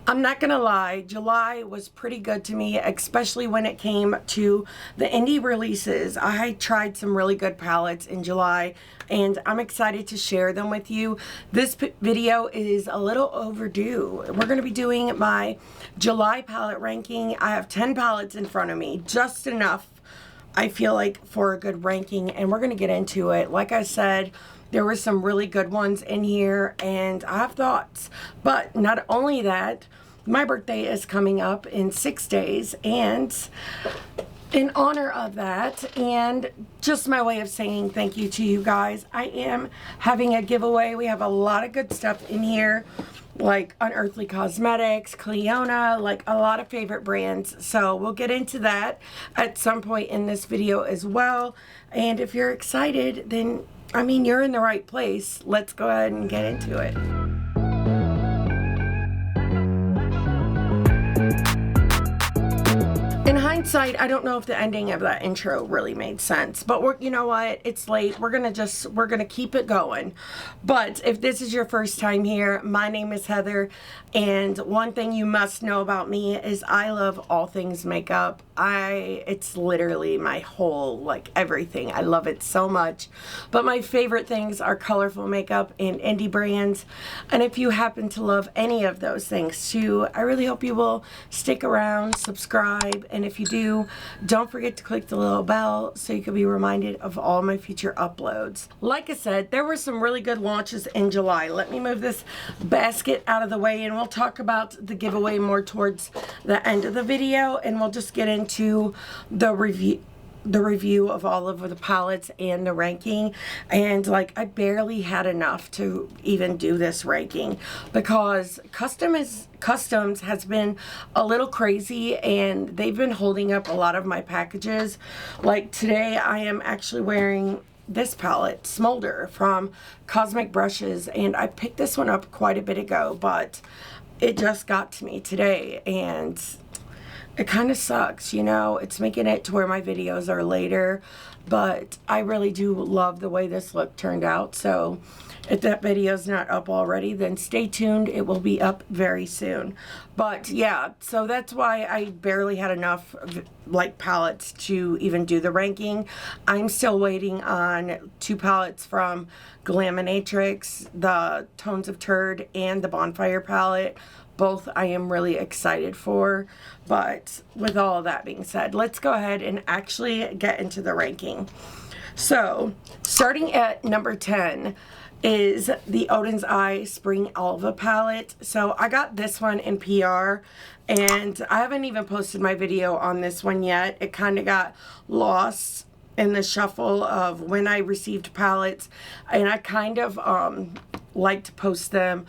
I'm not gonna lie, July was pretty good to me, especially when it came to the indie releases. I tried some really good palettes in July, and I'm excited to share them with you. This video is a little overdue. We're gonna be doing my July palette ranking. I have 10 palettes in front of me, just enough, I feel like, for a good ranking, and we're gonna get into it. Like I said, there were some really good ones in here, and I have thoughts. But not only that, my birthday is coming up in 6 days, and in honor of that, and just my way of saying thank you to you guys, I am having a giveaway. We have a lot of good stuff in here, like Unearthly Cosmetics, Cleona, like a lot of favorite brands. So we'll get into that at some point in this video as well. And if you're excited, then I mean, you're in the right place. Let's go ahead and get into it. In hindsight, I don't know if the ending of that intro really made sense, but you know what? It's late. We're gonna keep it going. But if this is your first time here, my name is Heather, and one thing you must know about me is I love all things makeup. It's literally my whole, like, everything. I love it so much. But my favorite things are colorful makeup and indie brands. And if you happen to love any of those things too, I really hope you will stick around, subscribe, and if you do, don't forget to click the little bell so you can be reminded of all my future uploads. Like I said, there were some really good launches in July. Let me move this basket out of the way, and we'll talk about the giveaway more towards the end of the video, and we'll just get into the review of all of the palettes and the ranking. And like, I barely had enough to even do this ranking because customs has been a little crazy, and they've been holding up a lot of my packages. Like today I am actually wearing this palette, Smolder, from Cosmic Brushes, and I picked this one up quite a bit ago, but it just got to me today, and it kind of sucks, you know. It's making it to where my videos are later, but I really do love the way this look turned out. So if that video's not up already, then stay tuned. It will be up very soon. But yeah, so that's why I barely had enough like palettes to even do the ranking. I'm still waiting on 2 palettes from Glaminatrix, the Tones of Turd and the Bonfire palette. Both I am really excited for. But with all of that being said, let's go ahead and actually get into the ranking. So starting at number 10 is the Odins Eye Spring Alva palette. So I got this one in PR, and I haven't even posted my video on this one yet. It kind of got lost in the shuffle of when I received palettes, and I kind of like to post them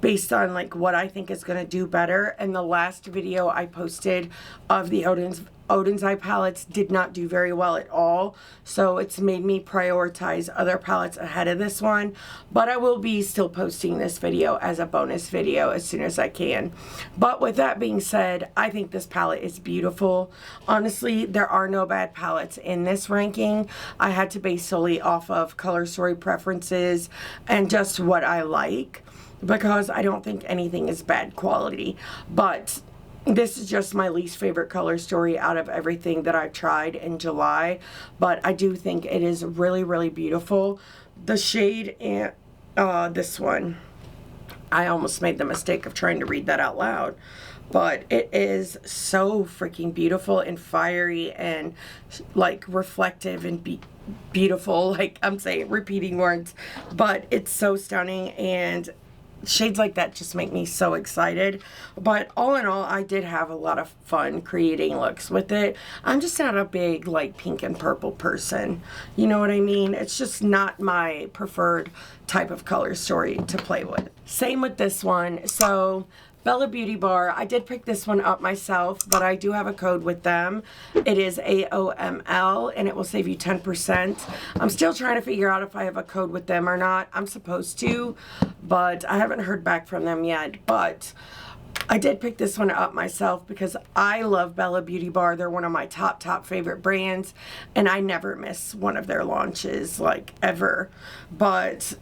based on like what I think is going to do better. And the last video I posted of the Odins Eye palettes did not do very well at all, so it's made me prioritize other palettes ahead of this one. But I will be still posting this video as a bonus video as soon as I can. But with that being said, I think this palette is beautiful. Honestly, there are no bad palettes in this ranking. I had to base solely off of color story preferences and just what I like, because I don't think anything is bad quality. But this is just my least favorite color story out of everything that I've tried in July. But I do think it is really, really beautiful. The shade and this one, I almost made the mistake of trying to read that out loud. But it is so freaking beautiful and fiery and like reflective and beautiful. Like, I'm saying, repeating words, but it's so stunning, and shades like that just make me so excited. But all in all, I did have a lot of fun creating looks with it. I'm just not a big like pink and purple person, you know what I mean? It's just not my preferred type of color story to play with. Same with this one. So Bella Beauty Bar, I did pick this one up myself, but I do have a code with them. It is AOML, and it will save you 10%. I'm still trying to figure out if I have a code with them or not. I'm supposed to, but I haven't heard back from them yet. But I did pick this one up myself because I love Bella Beauty Bar. They're one of my top favorite brands, and I never miss one of their launches, like, ever. But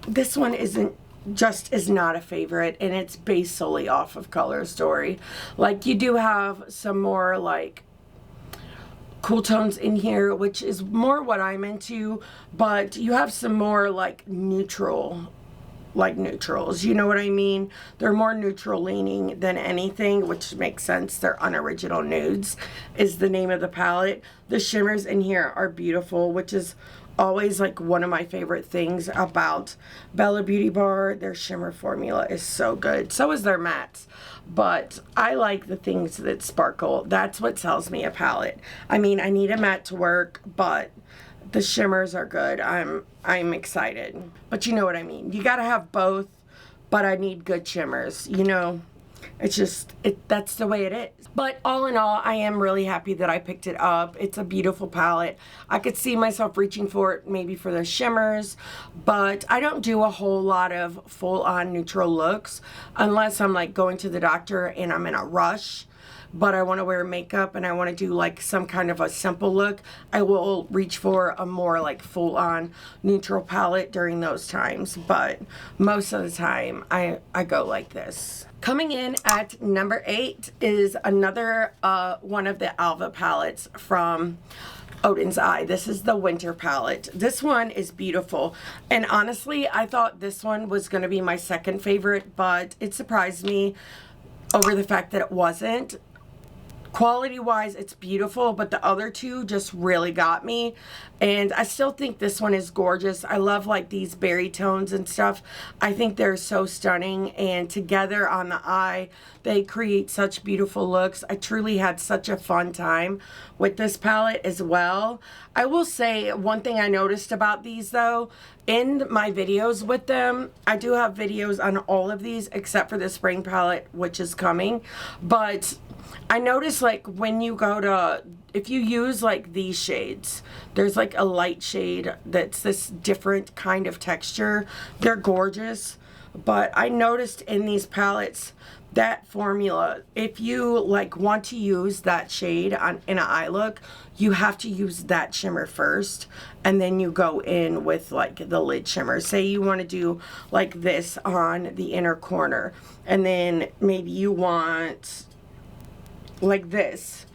this one isn't just is not a favorite, and it's based solely off of color story. Like, you do have some more like cool tones in here, which is more what I'm into, but you have some more like neutral, like neutrals, you know what I mean? They're more neutral leaning than anything, which makes sense. They're Unoriginal Nudes is the name of the palette. The shimmers in here are beautiful, which is always like one of my favorite things about Bella Beauty Bar. Their shimmer formula is so good. So is their mattes. But I like the things that sparkle. That's what sells me a palette. I mean, I need a matte to work, but the shimmers are good. I'm excited. But you know what I mean. You gotta have both, but I need good shimmers, you know? It's just, that's the way it is. But all in all, I am really happy that I picked it up. It's a beautiful palette. I could see myself reaching for it maybe for the shimmers, but I don't do a whole lot of full-on neutral looks unless I'm like going to the doctor and I'm in a rush, but I want to wear makeup and I want to do like some kind of a simple look. I will reach for a more like full-on neutral palette during those times, but most of the time I go like this. Coming in at number 8 is another one of the ALVA palettes from Odin's Eye. This is the winter palette. This one is beautiful, and honestly I thought this one was going to be my second favorite, but it surprised me over the fact that it wasn't. Quality wise, it's beautiful, but the other two just really got me, and I still think this one is gorgeous. I love like these berry tones and stuff. I think they're so stunning, and together on the eye they create such beautiful looks. I truly had such a fun time with this palette as well. I will say one thing I noticed about these though, in my videos with them, I do have videos on all of these except for the spring palette, which is coming, but I noticed like when you go to, if you use like these shades, there's like a light shade that's this different kind of texture. They're gorgeous, but I noticed in these palettes that formula, if you like want to use that shade on in an eye look, you have to use that shimmer first and then you go in with like the lid shimmer. Say you want to do like this on the inner corner, and then maybe you want like this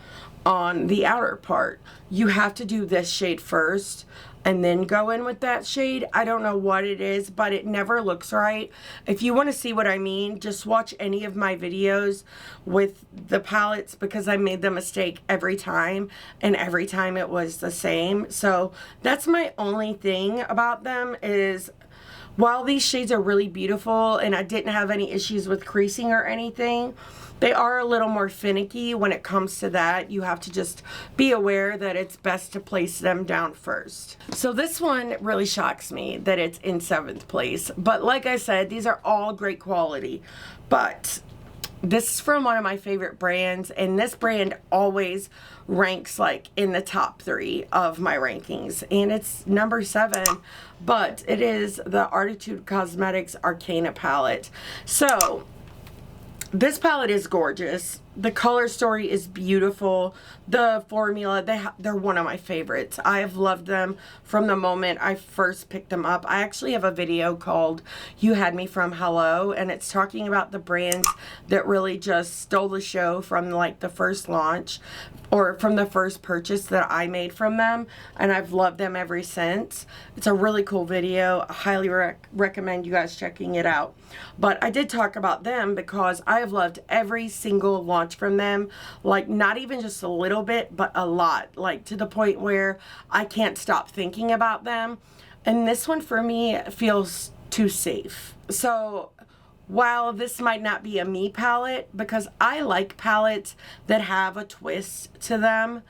on the outer part. You have to do this shade first and then go in with that shade. I don't know what it is, but it never looks right. If you want to see what I mean, just watch any of my videos with the palettes, because I made the mistake every time, and every time it was the same. So that's my only thing about them, is while these shades are really beautiful and I didn't have any issues with creasing or anything, they are a little more finicky when it comes to that. You have to just be aware that it's best to place them down first. So this one really shocks me that it's in 7th place. But like I said, these are all great quality. But this is from one of my favorite brands, and this brand always ranks like in the top 3 of my rankings, and it's number 7, but it is the Artitude Cosmetics Arcana palette. So this palette is gorgeous. The color story is beautiful. The formula, they're one of my favorites. I have loved them from the moment I first picked them up. I actually have a video called You Had Me From Hello, and it's talking about the brands that really just stole the show from like the first launch or from the first purchase that I made from them, and I've loved them ever since. It's a really cool video. I highly recommend you guys checking it out. But I did talk about them because I have loved every single launch from them, like not even just a little bit, but a lot, like to the point where I can't stop thinking about them. And this one for me feels too safe. So while this might not be a me palette, because I like palettes that have a twist to them,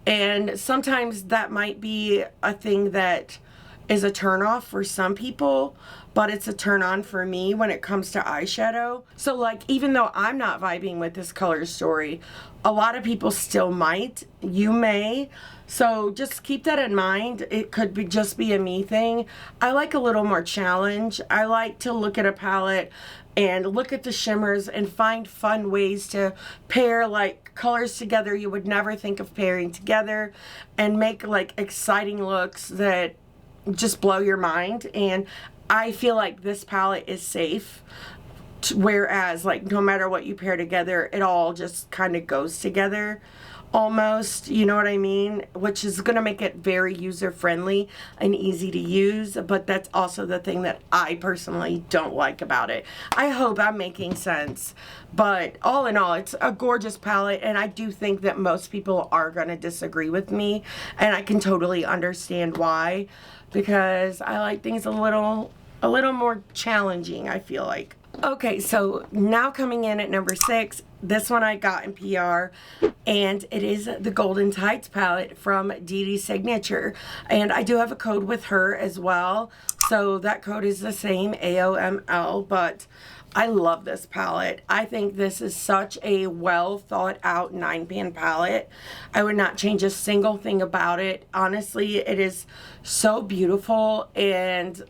and sometimes that might be a thing that is a turn off for some people, but it's a turn on for me when it comes to eyeshadow. So like, even though I'm not vibing with this color story, a lot of people still might. You may. So just keep that in mind. It could be just be a me thing. I like a little more challenge. I like to look at a palette and look at the shimmers and find fun ways to pair like colors together you would never think of pairing together, and make like exciting looks that just blow your mind. And I feel like this palette is safe, whereas like no matter what you pair together, it all just kind of goes together almost, you know what I mean, which is going to make it very user friendly and easy to use. But that's also the thing that I personally don't like about it. I hope I'm making sense, but all in all, it's a gorgeous palette, and I do think that most people are going to disagree with me, and I can totally understand why, because I like things a little more challenging, I feel like. Okay, so now coming in at number 6, this one I got in PR, and it is the Golden Tides palette from Dee Signature, and I do have a code with her as well, so that code is the same, AOML, but I love this palette. I think this is such a well thought out 9-pan palette. I would not change a single thing about it. Honestly, it is so beautiful, and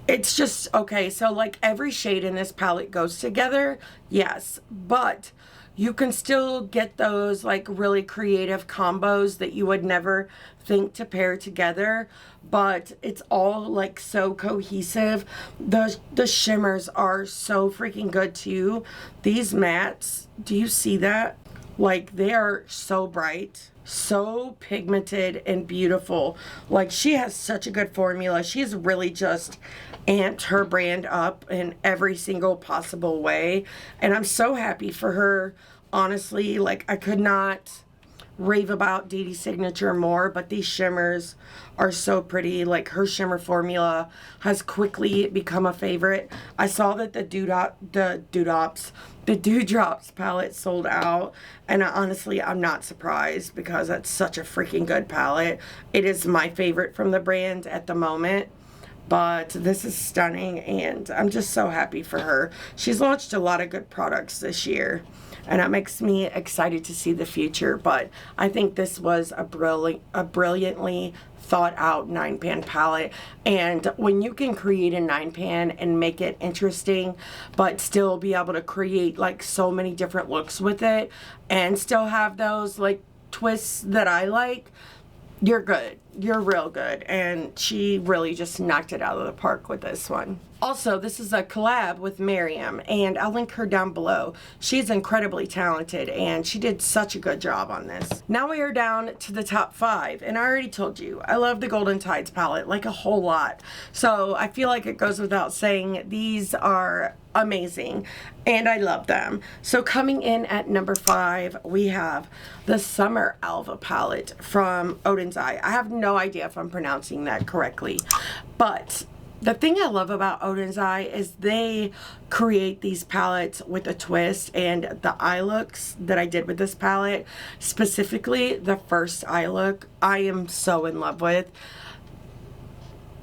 it's just, okay, so like every shade in this palette goes together, yes, but you can still get those like really creative combos that you would never think to pair together, but it's all like so cohesive. The shimmers are so freaking good too. These mattes, do you see that? Like, they are so bright, so pigmented and beautiful. Like, she has such a good formula. She's really just amped her brand up in every single possible way, and I'm so happy for her. Honestly, like, I could not rave about Dee Signature more, but these shimmers are so pretty. Like, her shimmer formula has quickly become a favorite. I saw that the Dewdrops palette sold out, and honestly, I'm not surprised, because that's such a freaking good palette. It is my favorite from the brand at the moment. But this is stunning, and I'm just so happy for her. She's launched a lot of good products this year, and that makes me excited to see the future. But I think this was a brilliantly thought out 9-pan palette, and when you can create a 9-pan and make it interesting but still be able to create like so many different looks with it and still have those like twists that I like, you're good. You're real good. And she really just knocked it out of the park with this one. Also, this is a collab with Miriam, and I'll link her down below. She's incredibly talented, and she did such a good job on this. Now we are down to the top 5, and I already told you, I love the Golden Tides palette, like a whole lot. So I feel like it goes without saying, these are amazing, and I love them. So coming in at number 5, we have the Summer Alva palette from Odins Eye. I have no idea if I'm pronouncing that correctly, but the thing I love about Odins Eye is they create these palettes with a twist, and the eye looks that I did with this palette, specifically the first eye look, I am so in love with.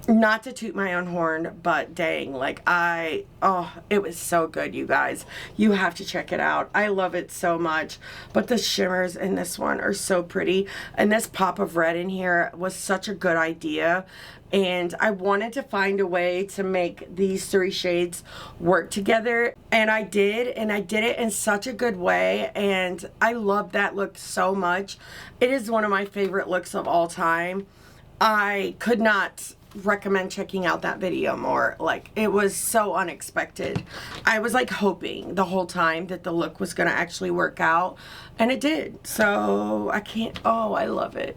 Not to toot my own horn, but dang, like it was so good, you guys. You have to check it out. I love it so much. But the shimmers in this one are so pretty, and this pop of red in here was such a good idea. And I wanted to find a way to make these 3 shades work together, and I did it in such a good way, and I love that look so much. It is one of my favorite looks of all time. I could not recommend checking out that video more. Like, it was so unexpected. I was like hoping the whole time that the look was gonna actually work out, and it did. So I can't, I love it.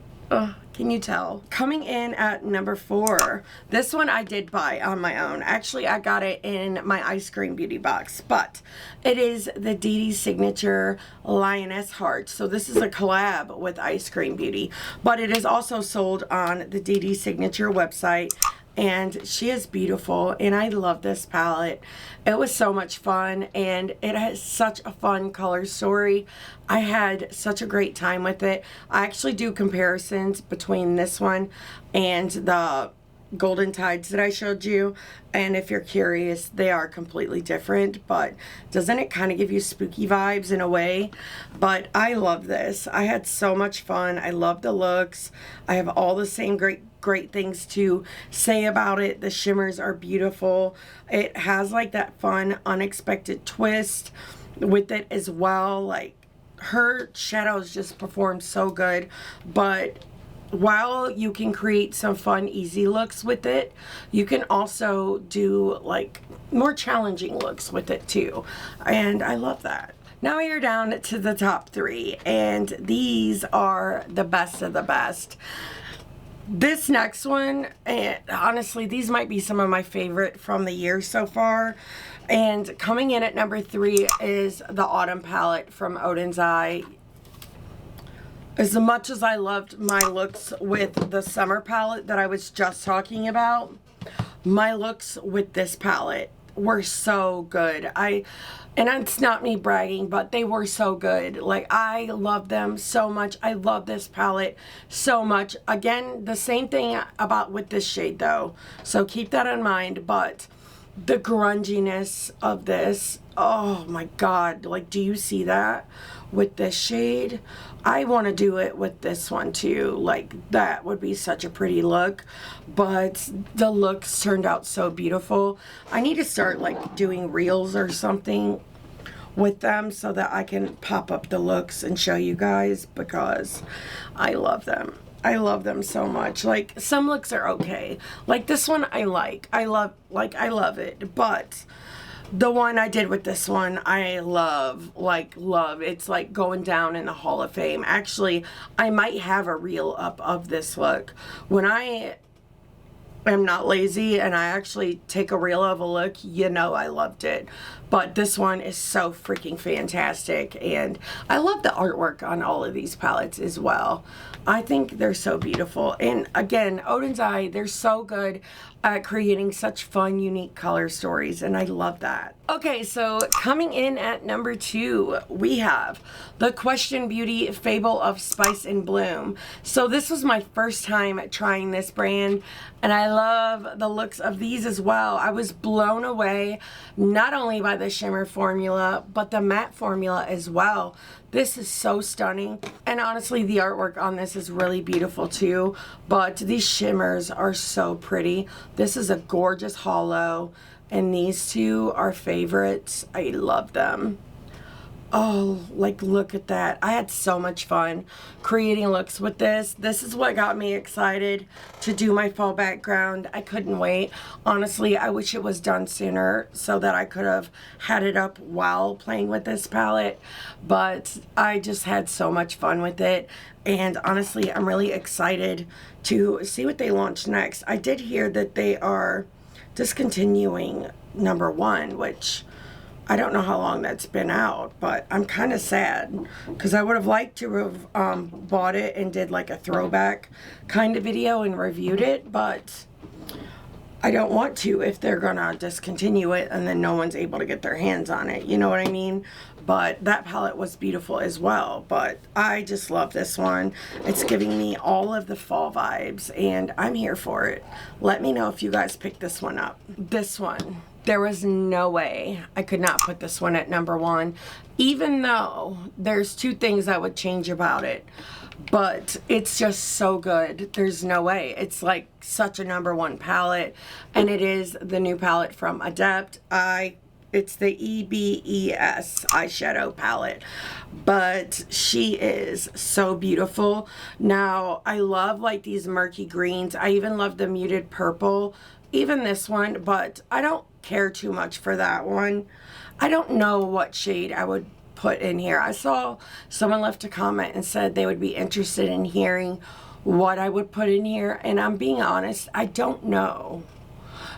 Can you tell? Coming in at number 4, this one I did buy on my own. Actually, I got it in my ice cream beauty box, but it is the Dee Signature Lioness Heart. So this is a collab with Ice Cream Beauty, but it is also sold on the Dee Signature website, and she is beautiful, and I love this palette. It was so much fun, and it has such a fun color story. I had such a great time with it. I actually do comparisons between this one and the Golden Tides that I showed you, and if you're curious, they are completely different, but doesn't it kind of give you spooky vibes in a way? But I love this. I had so much fun. I love the looks. I have all the same great things to say about it. The shimmers are beautiful. It has like that fun unexpected twist with it as well. Like, her shadows just perform so good, but while you can create some fun, easy looks with it, you can also do like more challenging looks with it too. And I love that. Now you're down to the top 3, and these are the best of the best. This next one, and honestly, these might be some of my favorite from the year so far. And coming in at number 3 is the Autumn palette from Odins Eye. As much as I loved my looks with the summer palette that I was just talking about, my looks with this palette were so good. And it's not me bragging, but they were so good. Like, I love them so much. I love this palette so much. Again, the same thing about with this shade though, so keep that in mind. But the grunginess of this, oh my god, like, do you see that with this shade? I want to do it with this one too. Like, that would be such a pretty look. But the looks turned out so beautiful. I need to start like doing reels or something with them so that I can pop up the looks and show you guys, because I love them. I love them so much. Like, some looks are okay. Like this one I like. I love it. But the one I did with this one, I love, like, love. It's like going down in the Hall of Fame. Actually, I might have a reel up of this look. When I am not lazy and I actually take a reel of a look, you know I loved it. But this one is so freaking fantastic, and I love the artwork on all of these palettes as well. I think they're so beautiful. And again, Odin's Eye, they're so good at creating such fun, unique color stories, and I love that. Okay, so coming in at number 2, we have the Question Beauty Fable of Spice and Bloom. So this was my first time trying this brand, and I love the looks of these as well. I was blown away not only by the shimmer formula, but the matte formula as well. This is so stunning, and honestly the artwork on this is really beautiful too, but these shimmers are so pretty. This is a gorgeous hollow, and these two are favorites. I love them. Oh, like, look at that. I had so much fun creating looks with this. This is what got me excited to do my fall background. I couldn't wait. Honestly, I wish it was done sooner so that I could have had it up while playing with this palette. But I just had so much fun with it. And honestly, I'm really excited to see what they launch next. I did hear that they are discontinuing number 1, which I don't know how long that's been out, but I'm kind of sad because I would have liked to have bought it and did like a throwback kind of video and reviewed it, but I don't want to if they're gonna discontinue it and then no one's able to get their hands on it, you know what I mean? But that palette was beautiful as well, but I just love this one. It's giving me all of the fall vibes, and I'm here for it. Let me know if you guys picked this one up. This one, there was no way I could not put this one at number 1, even though there's 2 things I would change about it. But it's just so good. There's no way. It's like such a number 1 palette, and it is the new palette from Adept. It's the EBES eyeshadow palette, but she is so beautiful. Now, I love like these murky greens. I even love the muted purple, even this one, but I don't care too much for that one. I don't know what shade I would put in here. I saw someone left a comment and said they would be interested in hearing what I would put in here, and I'm being honest, I don't know.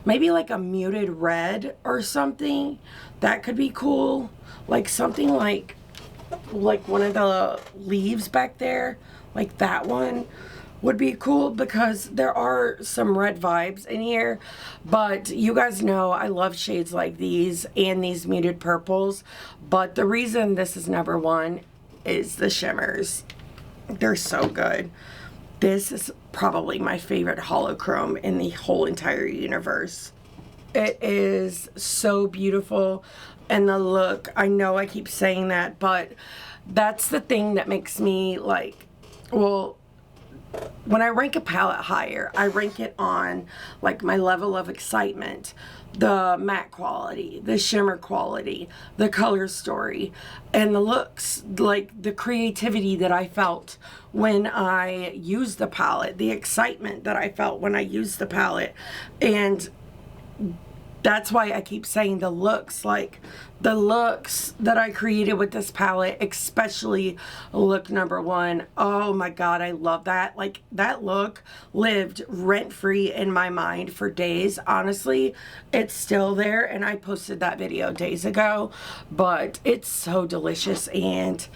Maybe like a muted red or something. That could be cool. Like something like one of the leaves back there, like that one would be cool, because there are some red vibes in here. But you guys know I love shades like these and these muted purples. But the reason this is number 1 is the shimmers. They're so good. This is probably my favorite holochrome in the whole entire universe. It is so beautiful, and the look, I know I keep saying that, but that's the thing that makes me like, well, when I rank a palette higher, I rank it on like my level of excitement, the matte quality, the shimmer quality, the color story, and the looks, like the creativity that I felt when I used the palette, the excitement that I felt when I used the palette. And that's why I keep saying the looks, like the looks that I created with this palette, especially look number 1. Oh my God, I love that. Like that look lived rent-free in my mind for days. Honestly, it's still there, and I posted that video days ago, but it's so delicious and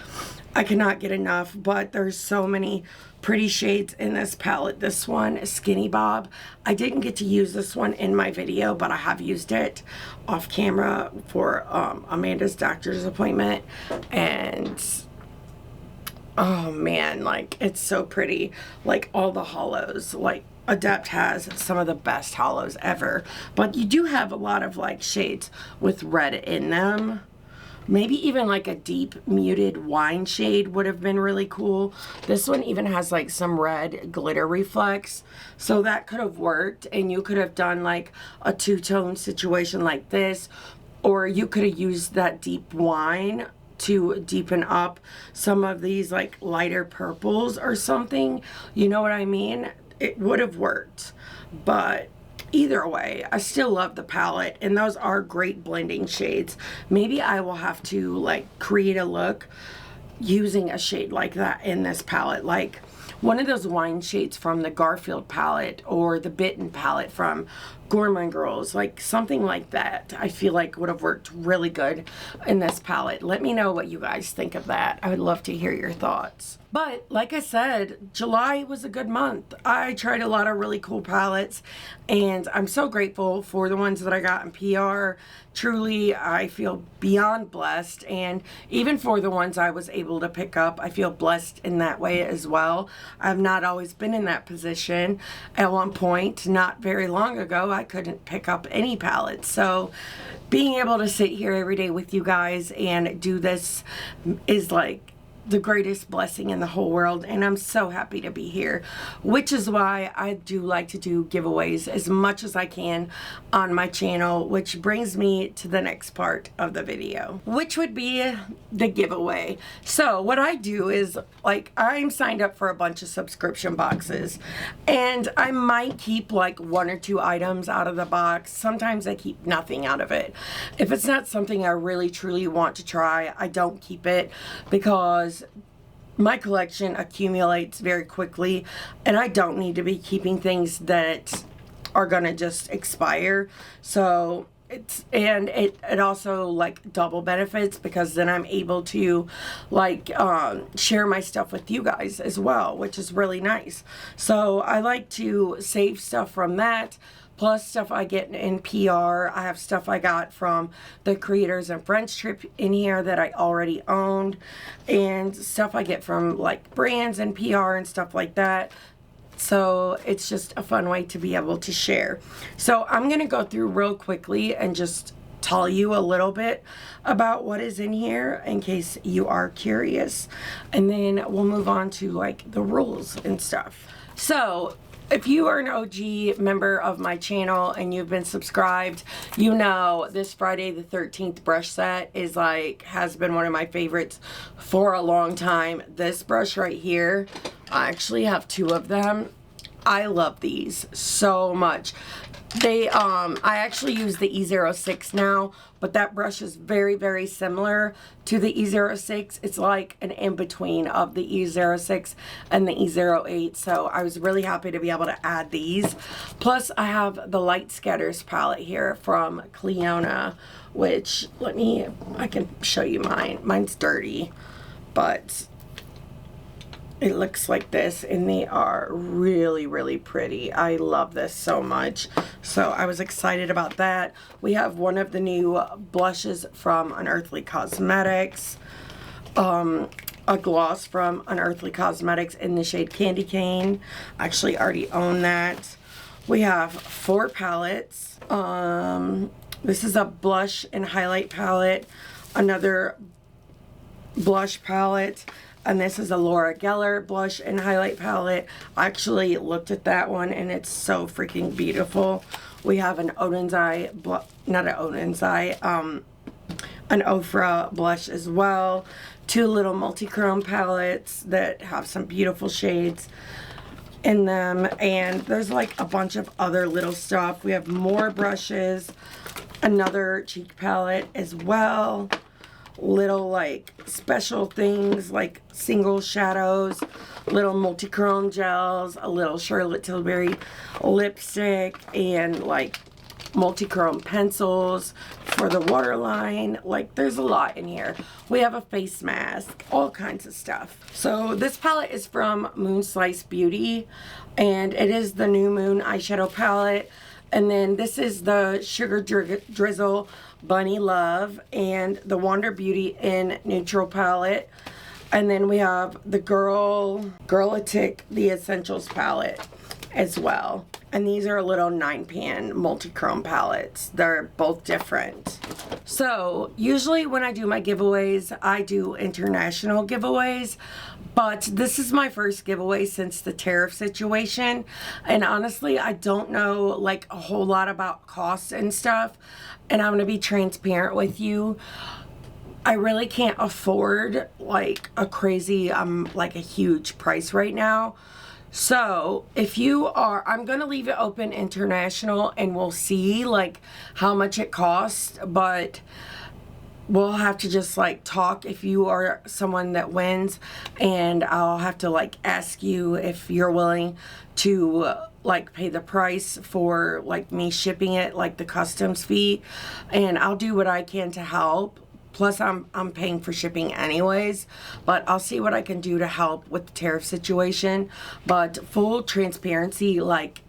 I cannot get enough. But there's so many pretty shades in this palette. This one is Skinny Bob. I didn't get to use this one in my video, but I have used it off camera for Amanda's doctor's appointment, and oh man, like it's so pretty. Like all the hollows, like Adept has some of the best hollows ever, but you do have a lot of like shades with red in them. Maybe even like a deep muted wine shade would have been really cool. This one even has like some red glitter reflex, so that could have worked, and you could have done like a two-tone situation like this, or you could have used that deep wine to deepen up some of these like lighter purples or something. You know what I mean? It would have worked, but either way, I still love the palette, and those are great blending shades. Maybe I will have to like create a look using a shade like that in this palette, like one of those wine shades from the Garfield palette or the Bitten palette from Gourmand Girls, like something like that. I feel like would have worked really good in this palette. Let me know what you guys think of that. I would love to hear your thoughts. But like I said, July was a good month. I tried a lot of really cool palettes, and I'm so grateful for the ones that I got in PR. Truly, I feel beyond blessed, and even for the ones I was able to pick up, I feel blessed in that way as well. I've not always been in that position. At one point, not very long ago, I couldn't pick up any palettes. So being able to sit here every day with you guys and do this is like the greatest blessing in the whole world, and I'm so happy to be here, which is why I do like to do giveaways as much as I can on my channel, which brings me to the next part of the video, which would be the giveaway. So what I do is, like, I'm signed up for a bunch of subscription boxes, and I might keep like 1 or 2 items out of the box. Sometimes I keep nothing out of it. If it's not something I really truly want to try, I don't keep it, because my collection accumulates very quickly, and I don't need to be keeping things that are gonna just expire. So it also like double benefits, because then I'm able to like share my stuff with you guys as well, which is really nice. So I like to save stuff from that, plus stuff I get in PR. I have stuff I got from the Creators and Friends trip in here that I already owned, and stuff I get from like brands and PR and stuff like that. So it's just a fun way to be able to share. So I'm gonna go through real quickly and just tell you a little bit about what is in here in case you are curious, and then we'll move on to like the rules and stuff. So if you are an OG member of my channel and you've been subscribed, you know this Friday the 13th brush set is like, has been one of my favorites for a long time. This brush right here, I actually have 2 of them. I love these so much. They, I actually use the E06 now, but that brush is very, very similar to the E06. It's like an in-between of the E06 and the E08. So I was really happy to be able to add these. Plus I have the Light Scatters palette here from Cleona, which, I can show you mine. Mine's dirty, but it looks like this, and they are really, really pretty. I love this so much. So I was excited about that. We have one of the new blushes from Unearthly Cosmetics. A gloss from Unearthly Cosmetics in the shade Candy Cane. I actually already own that. We have 4 palettes. This is a blush and highlight palette. Another blush palette. and this is a Laura Geller blush and highlight palette. I actually looked at that one and it's so freaking beautiful. We have an Odins Eye, not an Odins Eye, an Ofra blush as well. Two little multi-chrome palettes that have some beautiful shades in them, and there's like a bunch of other little stuff. We have more brushes, another cheek palette as well, little like special things like single shadows, little multi-chrome gels, a little Charlotte Tilbury lipstick, and like multi-chrome pencils for the waterline. Like, there's a lot in here. We have a face mask, all kinds of stuff. So this palette is from Moonslice Beauty, and it is the New Moon eyeshadow palette. And then this is the Sugar Drizzle Bunny Love and the Wander Beauty in Neutral palette. And then we have the Girlatic The Essentials palette as well. And these are little 9-pan multi-chrome palettes. They're both different. So usually when I do my giveaways, I do international giveaways. But this is my first giveaway since the tariff situation. And honestly, I don't know like a whole lot about costs and stuff. And I'm going to be transparent with you. I really can't afford like a crazy, like a huge price right now. So if you are, I'm going to leave it open international and we'll see like how much it costs, but we'll have to just like talk if you are someone that wins, and I'll have to like ask you if you're willing to like pay the price for like me shipping it, like the customs fee, and I'll do what I can to help. Plus, I'm paying for shipping anyways, but I'll see what I can do to help with the tariff situation. But full transparency, like,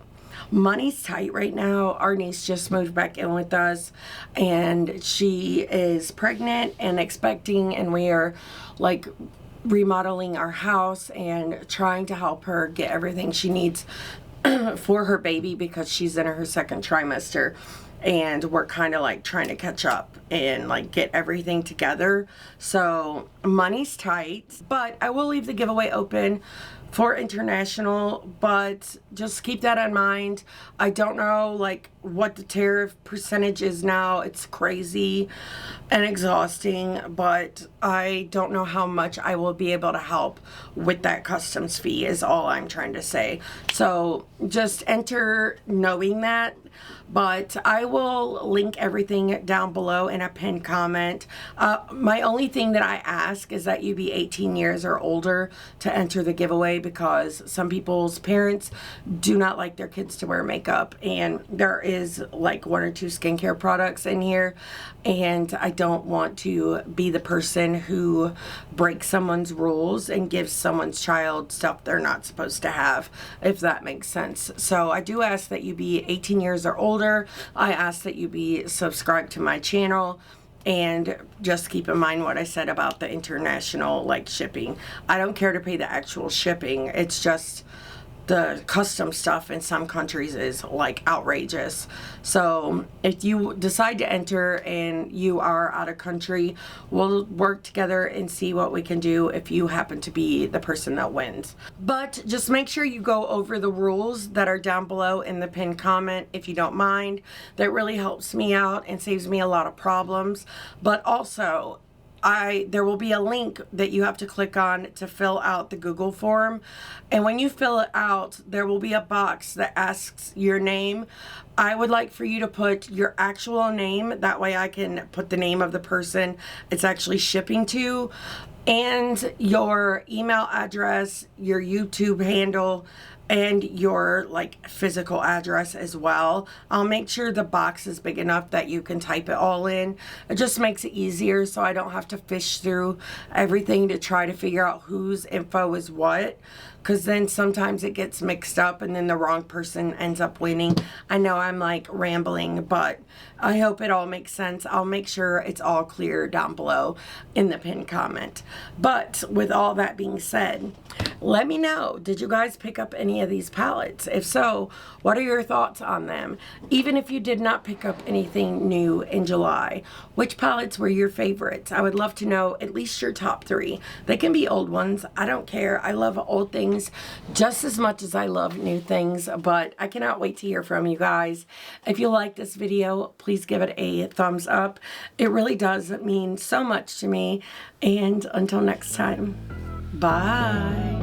money's tight right now. Our niece just moved back in with us, and she is pregnant and expecting, and we are, like, remodeling our house and trying to help her get everything she needs for her baby because she's in her second trimester. And we're kind of like trying to catch up and like get everything together. So money's tight, but I will leave the giveaway open for international, but just keep that in mind. I don't know like what the tariff percentage is now. It's crazy and exhausting, but I don't know how much I will be able to help with that customs fee is all I'm trying to say. So just enter knowing that. But I will link everything down below in a pinned comment. My only thing that I ask is that you be 18 years or older to enter the giveaway, because some people's parents do not like their kids to wear makeup, and there is like 1 or 2 skincare products in here, and I don't want to be the person who breaks someone's rules and gives someone's child stuff they're not supposed to have, if that makes sense. So I do ask that you be 18 years or older. I ask that you be subscribed to my channel, and just keep in mind what I said about the international like shipping. I don't care to pay the actual shipping. It's just the custom stuff in some countries is like outrageous. So if you decide to enter and you are out of country, we'll work together and see what we can do if you happen to be the person that wins. But just make sure you go over the rules that are down below in the pinned comment if you don't mind. That really helps me out and saves me a lot of problems. But also, there will be a link that you have to click on to fill out the Google form. And when you fill it out, there will be a box that asks your name. I would like for you to put your actual name. That way I can put the name of the person it's actually shipping to, and your email address, your YouTube handle, and your like physical address as well. I'll make sure the box is big enough that you can type it all in. It just makes it easier so I don't have to fish through everything to try to figure out whose info is what, because then sometimes it gets mixed up and then the wrong person ends up winning. I know I'm like rambling, but I hope it all makes sense. I'll make sure it's all clear down below in the pinned comment. But with all that being said, Let me know, did you guys pick up any of these palettes? If so, what are your thoughts on them? Even if you did not pick up anything new in July, which palettes were your favorites? I would love to know at least your top 3. They can be old ones. I don't care. I love old things just as much as I love new things, but I cannot wait to hear from you guys. If you like this video, please give it a thumbs up. It really does mean so much to me. And until next time, bye.